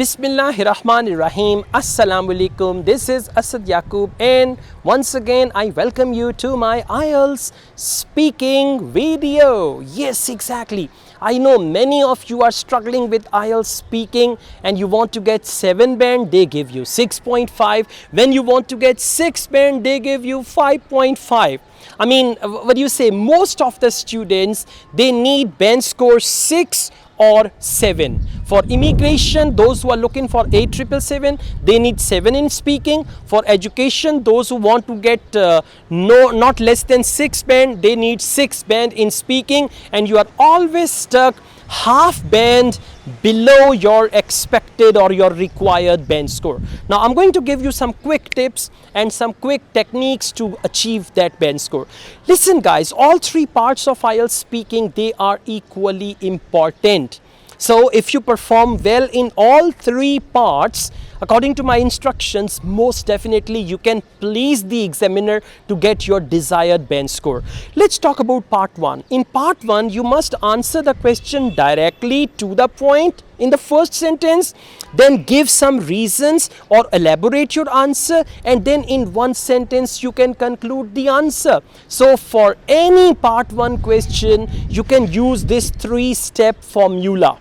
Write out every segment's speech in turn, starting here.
Bismillahirrahmanirrahim. Assalamu alaikum. This is Asad Yaqub, and once again I welcome you to my IELTS speaking video. Yes, exactly. I know many of you are struggling with IELTS speaking and you want to get 7 band, they give you 6.5. When you want to get 6 band, they give you 5.5. I mean, what do you say? Most of the students, they need band score 6 or 7. For immigration, those who are looking for 8777, they need 7 in speaking. For education, those who want to get not less than 6 band, they need 6 band in speaking, and you are always stuck half band below your expected or your required band score. Now I'm going to give you some quick tips and some quick techniques to achieve that band score. Listen guys, all 3 parts of IELTS speaking, they are equally important. So if you perform well in all 3 parts, according to my instructions, most definitely you can please the examiner to get your desired band score. Let's talk about part 1. In part 1, you must answer the question directly to the point in the first sentence, then give some reasons or elaborate your answer, and then in one sentence you can conclude the answer. So for any part 1 question, you can use this 3-step formula.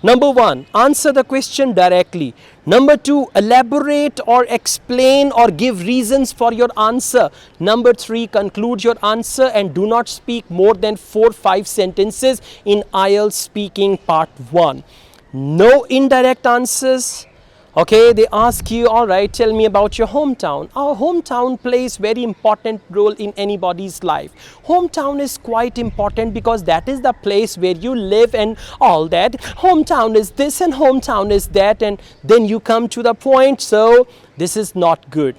Number 1, answer the question directly. Number 2, elaborate or explain or give reasons for your answer. Number 3, conclude your answer and do not speak more than 4-5 sentences in IELTS speaking part 1. No indirect answers. Okay, they ask you, all right, tell me about your hometown. Our hometown plays very important role in anybody's life. Hometown is quite important because that is the place where you live and all that. Hometown is this and hometown is that, and then you come to the point. So this is not good.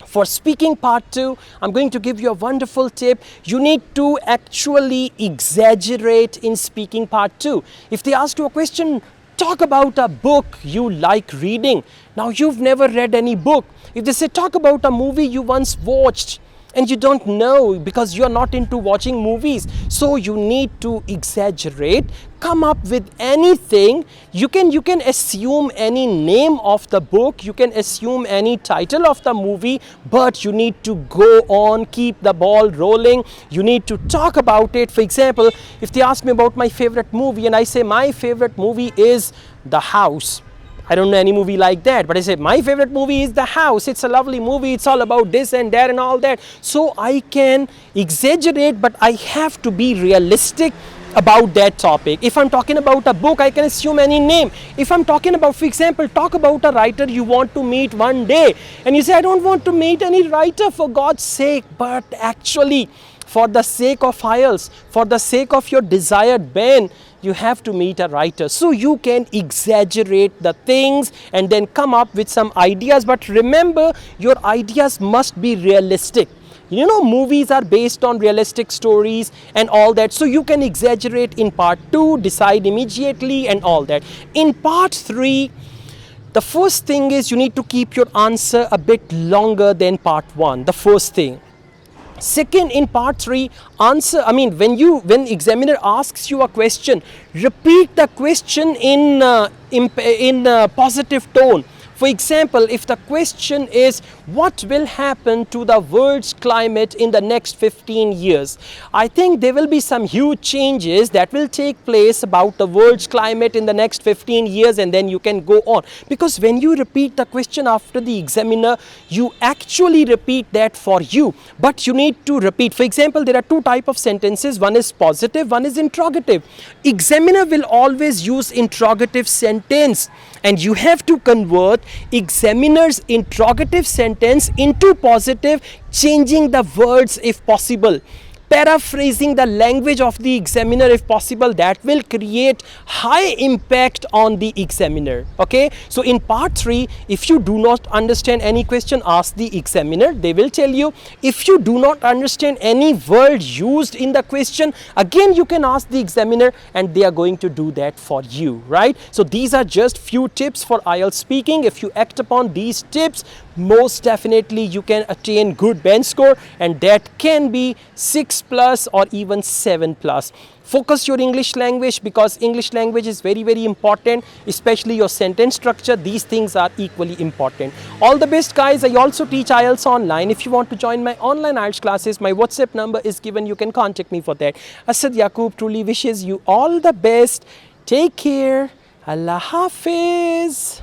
For speaking part 2, I'm going to give you a wonderful tip. You need to actually exaggerate in speaking part 2. If they ask you a question, talk about a book you like reading. Now you've never read any book. If they say talk about a movie you once watched and you don't know because you're not into watching movies, so you need to exaggerate, come up with anything. You can assume any name of the book, you can assume any title of the movie, but you need to go on, keep the ball rolling. You need to talk about it. For example, if they ask me about my favorite movie and I say my favorite movie is The House, I don't know any movie like that, but I say my favorite movie is The House. It's a lovely movie. It's all about this and that and all that. So I can exaggerate, but I have to be realistic about that topic. If I'm talking about a book, I can assume any name. If I'm talking about, for example, talk about a writer you want to meet one day, and you say, I don't want to meet any writer for God's sake, but actually, for the sake of IELTS, for the sake of your desired band, you have to meet a writer. So you can exaggerate the things and then come up with some ideas. But remember, your ideas must be realistic. You know, movies are based on realistic stories and all that. So you can exaggerate in part 2, decide immediately and all that. In part 3, the first thing is you need to keep your answer a bit longer than part 1, the first thing. Second, in part 3, answer, when examiner asks you a question, repeat the question in positive tone. For example, if the question is, what will happen to the world's climate in the next 15 years? I think there will be some huge changes that will take place about the world's climate in the next 15 years, and then you can go on. Because when you repeat the question after the examiner, you actually repeat that for you. But you need to repeat. For example, there are 2 types of sentences. One is positive, one is interrogative. Examiner will always use interrogative sentence, and you have to convert examiner's interrogative sentence into positive, changing the words if possible, paraphrasing the language of the examiner if possible. That will create high impact on the examiner. Okay, so in part 3, if you do not understand any question, ask the examiner, they will tell you. If you do not understand any word used in the question, again you can ask the examiner and they are going to do that for you, right? So these are just few tips for IELTS speaking. If you act upon these tips, most definitely you can attain good bench score, and that can be 6 plus or even 7 plus. Focus your English language, because English language is very important, especially your sentence structure. These things are equally important. All the best, guys. I also teach IELTS online. If you want to join my online IELTS classes, my WhatsApp number is given. You can contact me for that. Asad Yaqub truly wishes you all the best. Take care. Allah Hafiz.